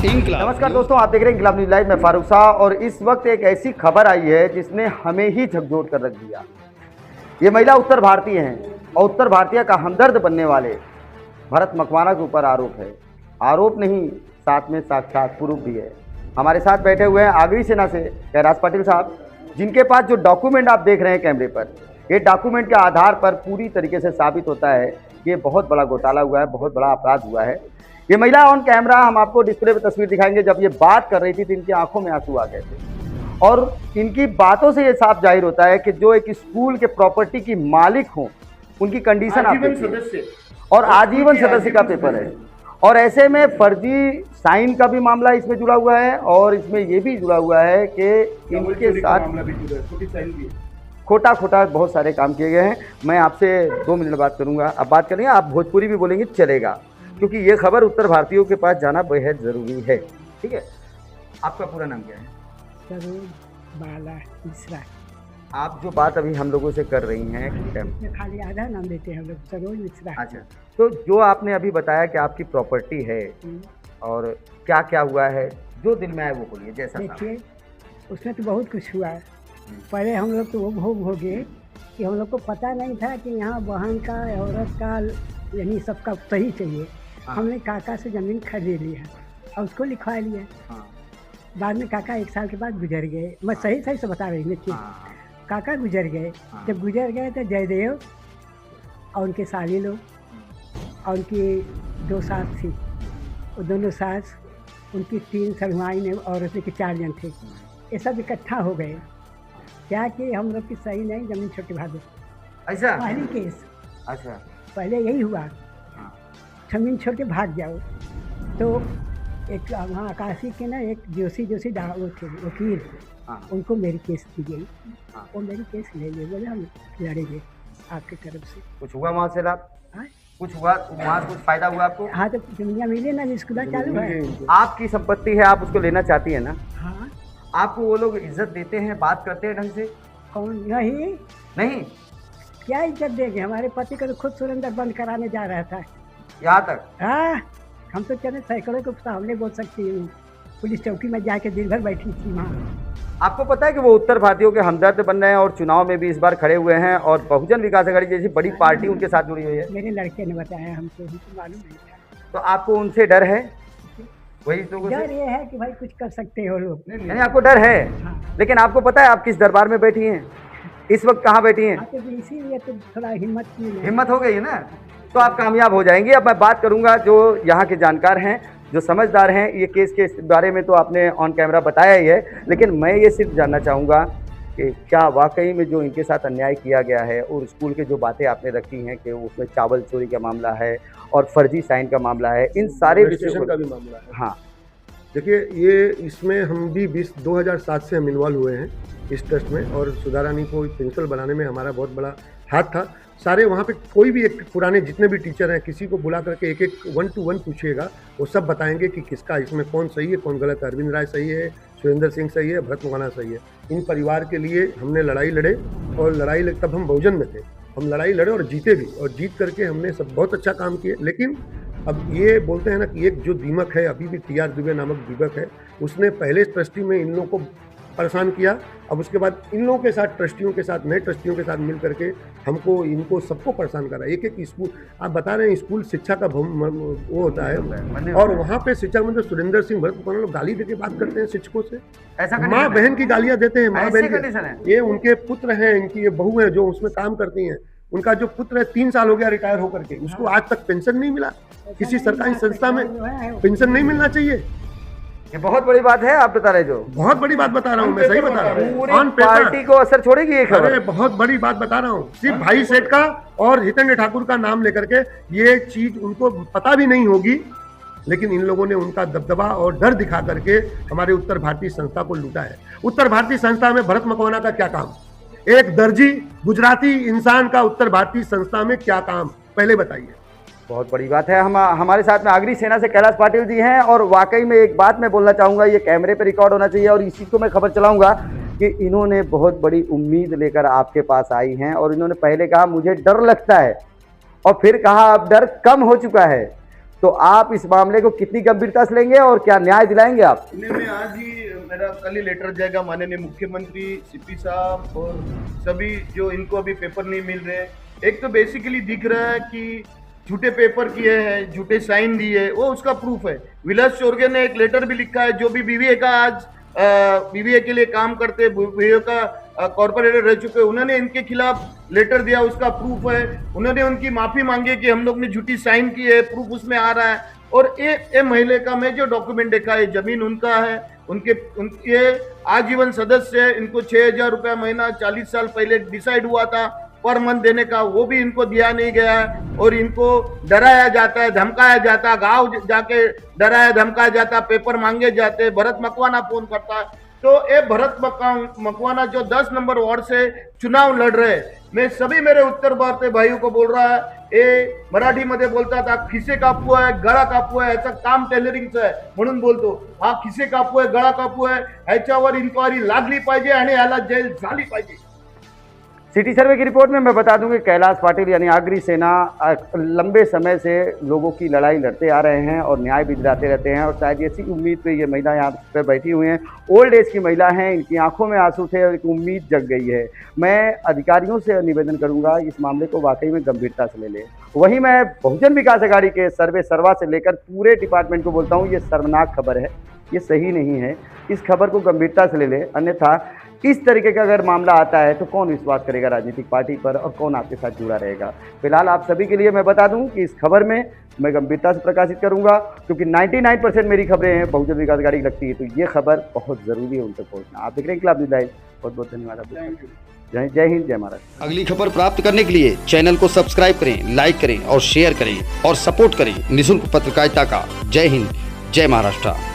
नमस्कार दोस्तों, आप देख रहे हैं इंकलाब न्यूज लाइव में फारूक साहब। और इस वक्त एक ऐसी खबर आई है जिसने हमें ही झकझोर कर रख दिया। ये महिला उत्तर भारतीय हैं और उत्तर भारतीय का हमदर्द बनने वाले भरत मकवाना के ऊपर आरोप है। आरोप नहीं, साथ में साक्षात प्रूफ भी है। हमारे साथ बैठे हुए हैं आगरी सेना से कैलाश पाटिल साहब, जिनके पास जो डॉक्यूमेंट आप देख रहे हैं कैमरे पर, ये डॉक्यूमेंट के आधार पर पूरी तरीके से साबित होता है कि ये बहुत बड़ा घोटाला हुआ है, बहुत बड़ा अपराध हुआ है। ये महिला ऑन कैमरा, हम आपको डिस्प्ले पर तस्वीर दिखाएंगे, जब ये बात कर रही थी तो इनकी आंखों में आंसू आ गए थे। और इनकी बातों से ये साफ जाहिर होता है कि जो एक स्कूल के प्रॉपर्टी की मालिक हो, उनकी कंडीशन आप और आजीवन सदस्य का पेपर है। और ऐसे में फर्जी साइन का भी मामला इसमें जुड़ा हुआ है और इसमें ये भी जुड़ा हुआ है कि इनके साथ खोटा बहुत सारे काम किए गए हैं। मैं आपसे 2 मिनट बात करूंगा, अब बात करेंगे, आप भोजपुरी भी बोलेंगे चलेगा, क्योंकि ये खबर उत्तर भारतीयों के पास जाना बेहद ज़रूरी है। ठीक है, आपका पूरा नाम क्या है? सरोज बाला मिश्रा। आप जो बात अभी हम लोगों से कर रही हैं, खाली आधा नाम देते हैं हम लोग, सरोज मिश्रा। अच्छा, तो जो आपने अभी बताया कि आपकी प्रॉपर्टी है और क्या क्या हुआ है, जो दिल में आए वो बोलिए। जैसा देखिए, उसमें तो बहुत कुछ हुआ है। पहले हम लोग तो वो भोग हो गए कि हम लोग को पता नहीं था कि यहाँ बहन का, औरत का, यानी सबका सही चाहिए। हमने काका से ज़मीन खरीद लिया और उसको लिखवा लिया। बाद में काका 1 साल के बाद गुजर गए। मैं सही से बता रही हूँ। काका गुजर गए। जब गुजर गए तो जयदेव और उनके साली लोग और उनकी 2 सास थी, वो दोनों सास, उनकी 3 सलमाई ने और उसमें के 4 जन थे। ये सब इकट्ठा हो गए क्या कि हम लोग की सही नहीं, ज़मीन छोटे भागे। ऐसा पहली केस, अच्छा, पहले यही हुआ, जमीन छोटे भाग जाओ। तो एक वहाँ आकाशी के ना एक जोशी वो थे वकील, उनको मेरी केस दी गई। वो मेरी केस ले लिए, बोले हम लड़ेंगे आपकी तरफ से। कुछ हुआ वहाँ से लाभ? कुछ हुआ वहाँ से? कुछ फायदा हुआ आपको? हाँ, तो जमीन मिले ना, स्कूल चालू है। आपकी संपत्ति है, आप उसको लेना चाहती है ना? हाँ। आपको वो लोग इज्जत देते हैं, बात करते हैं ढंग से? कौन? नहीं नहीं, क्या इज्जत देंगे? हमारे पति को तो खुद सुरेंद्र बंद कराने जा रहा था यहाँ तक। हाँ, हम तो चले सैकड़ों को सामने बोल सकती हूँ। पुलिस चौकी में जाके दिन भर बैठी थी वहाँ। आपको पता है कि वो उत्तर भारतीयों के हमदर्द बन रहे हैं और चुनाव में भी इस बार खड़े हुए हैं और बहुजन विकास अघाड़ी जैसी बड़ी पार्टी उनके साथ जुड़ी हुई है? मेरे लड़के ने बताया, हमको मालूम नहीं था। तो आपको उनसे डर है? वही तो डर ये है कि भाई कुछ कर सकते हो लोग। यानी आपको डर है? हाँ। लेकिन आपको पता है आप किस दरबार में बैठी हैं इस वक्त? कहाँ बैठी हैं? तो इसीलिए तो थोड़ा हिम्मत हो गई है ना, तो आप कामयाब हो जाएंगे। अब मैं बात करूंगा जो यहाँ के जानकार हैं, जो समझदार हैं। ये केस के बारे में तो आपने ऑन कैमरा बताया ही है, लेकिन मैं ये सिर्फ जानना चाहूँगा कि क्या वाकई में जो इनके साथ अन्याय किया गया है और स्कूल के जो बातें आपने रखी हैं कि उसमें चावल चोरी का मामला है और फर्जी साइन का मामला है, इन सारे विषयों का भी मामला है। हाँ, देखिए, ये इसमें हम भी 2007 से हम इन्वॉल्व हुए हैं इस ट्रस्ट में, और सुधा रानी को प्रिंसिपल बनाने में हमारा बहुत बड़ा हाथ था। सारे वहाँ पे कोई भी एक पुराने जितने भी टीचर हैं, किसी को बुला करके एक 1 to 1 पूछिएगा, वो सब बताएंगे कि किसका इसमें कौन सही है, कौन गलत है। अरविंद राय सही है, सुरेंद्र सिंह सही है, भरत मकवाना सही है। इन परिवार के लिए हमने लड़ाई लड़े, और तब हम बहुजन में थे, हम लड़ाई लड़े और जीते भी, और जीत करके हमने सब बहुत अच्छा काम किए। लेकिन अब ये बोलते हैं ना कि एक जो दीमक है, अभी भी TR दुबे नामक दीमक है, उसने पहले ट्रस्टी में इन लोगों को परेशान किया। अब उसके बाद इन लोगों के साथ, ट्रस्टियों के साथ, नए ट्रस्टियों के साथ मिल करके हमको, इनको सबको परेशान करा। एक स्कूल, आप बता रहे हैं, स्कूल शिक्षा का वो होता है, और वहाँ पे शिक्षा मंत्री सुरेंद्र सिंह, भरत मकवाना लोग गाली देके बात करते हैं शिक्षकों से। ऐसा माँ बहन की गालियाँ देते हैं, माँ बहन। ये उनके पुत्र हैं, इनकी ये बहू है जो उसमें काम करती हैं। उनका जो पुत्र है 3 साल हो गया रिटायर होकर के, उसको आज तक पेंशन नहीं मिला। किसी सरकारी संस्था में पेंशन नहीं मिलना चाहिए। ये बहुत बड़ी बात है, आप बता रहे जो। बहुत बड़ी बात बता रहा हूँ, मैं सही बता रहा हूँ। पूरी पार्टी को असर छोड़ेगी ये खबर। अरे बहुत बड़ी बात बता रहा हूँ। सिर्फ भाई सेठ का और हितेंद्र ठाकुर का नाम लेकर के ये चीज उनको पता भी नहीं होगी, लेकिन इन लोगों ने उनका दबदबा और डर दिखा करके हमारे उत्तर भारतीय संस्था को लूटा है। उत्तर भारतीय संस्था में भरत मकवाना का क्या काम? एक दर्जी गुजराती इंसान का उत्तर भारतीय संस्था में क्या काम, पहले बताइए। बहुत बड़ी बात है। हमारे साथ में आगरी सेना से कैलाश पाटिल जी हैं, और वाकई में एक बात मैं बोलना चाहूँगा, ये कैमरे पे रिकॉर्ड होना चाहिए, और इसी को मैं खबर चलाऊंगा कि इन्होंने बहुत बड़ी उम्मीद लेकर आपके पास आई हैं, और इन्होंने पहले कहा मुझे डर लगता है, और फिर कहा अब डर कम हो चुका है। तो आप इस मामले को कितनी गंभीरता से लेंगे और क्या न्याय दिलाएंगे आप? इन्हें में आज ही मेरा कल ही लेटर जाएगा माननीय मुख्यमंत्री, सीपी साहब और सभी जो इनको अभी पेपर नहीं मिल रहे। एक तो बेसिकली दिख रहा है कि झूठे पेपर किए हैं, झूठे साइन दिए, वो उसका प्रूफ है। विलास चोरगे ने एक लेटर भी लिखा है, जो भी बीबीए का आज बीबीए के लिए काम करते, बीबीए का कॉर्पोरेटर रह चुके, उन्होंने इनके खिलाफ लेटर दिया, उसका प्रूफ है। उन्होंने उनकी माफी मांगी कि हम लोग ने झूठी साइन की है, प्रूफ उसमें आ रहा है। और ये महिले का मैं जो डॉक्यूमेंट देखा है, जमीन उनका है, उनके आजीवन सदस्य है, इनको 6,000 रुपया महीना 40 साल पहले डिसाइड हुआ था पर मंथ देने का, वो भी इनको दिया नहीं गया है। और इनको डराया जाता है, धमकाया जाता है, गांव जाके डराया धमकाया जाता है, पेपर मांगे जाते हैं। भरत मकवाना फोन करता है, तो ये भरत मकवाना जो 10 नंबर वार्ड से चुनाव लड़ रहे, मैं सभी मेरे उत्तर भारतीय भाइयों को बोल रहा है, ये मराठी मध्ये बोलता था खिसे कापू आहे, गळा कापू आहे, याचं काम टेलरिंगचं आहे म्हणून बोलतो। हा खिसे कापू आहे, गळा कापू आहे, ह्याच्यावर इन्क्वायरी लागली पाहिजे आणि याला जेल झाली पाहिजे। सिटी सर्वे की रिपोर्ट में मैं बता दूं कि कैलाश पाटिल यानी आगरी सेना लंबे समय से लोगों की लड़ाई लड़ते आ रहे हैं और न्याय भी दिलाते रहते हैं। और शायद इसी उम्मीद पे ये महिला यहाँ पे बैठी हुई हैं, ओल्ड एज की महिला हैं, इनकी आंखों में आंसू थे और एक उम्मीद जग गई है। मैं अधिकारियों से निवेदन करूंगा इस मामले को वाकई में गंभीरता से ले लें। वहीं मैं बहुजन विकास अघाड़ी के सर्वा से लेकर पूरे डिपार्टमेंट को बोलता हूँ, ये शर्मनाक खबर है, ये सही नहीं है, इस खबर को गंभीरता से ले लें। अन्यथा इस तरीके का अगर मामला आता है तो कौन विश्वास करेगा राजनीतिक पार्टी पर और कौन आपके साथ जुड़ा रहेगा। फिलहाल आप सभी के लिए मैं बता दूं कि इस खबर में मैं गंभीरता से प्रकाशित करूंगा, क्योंकि 99% मेरी खबरें हैं बहुजन विकास अघाड़ी की लगती है, तो ये खबर बहुत ज़रूरी है उन तक पहुँचना। आप देख रहे हैं इंकलाब न्यूज़ लाइव, बहुत बहुत धन्यवाद आपका। जय हिंद, जय महाराष्ट्र। अगली खबर प्राप्त करने के लिए चैनल को सब्सक्राइब करें, लाइक करें और शेयर करें और सपोर्ट करें निःशुल्क पत्रकारिता का। जय हिंद, जय महाराष्ट्र।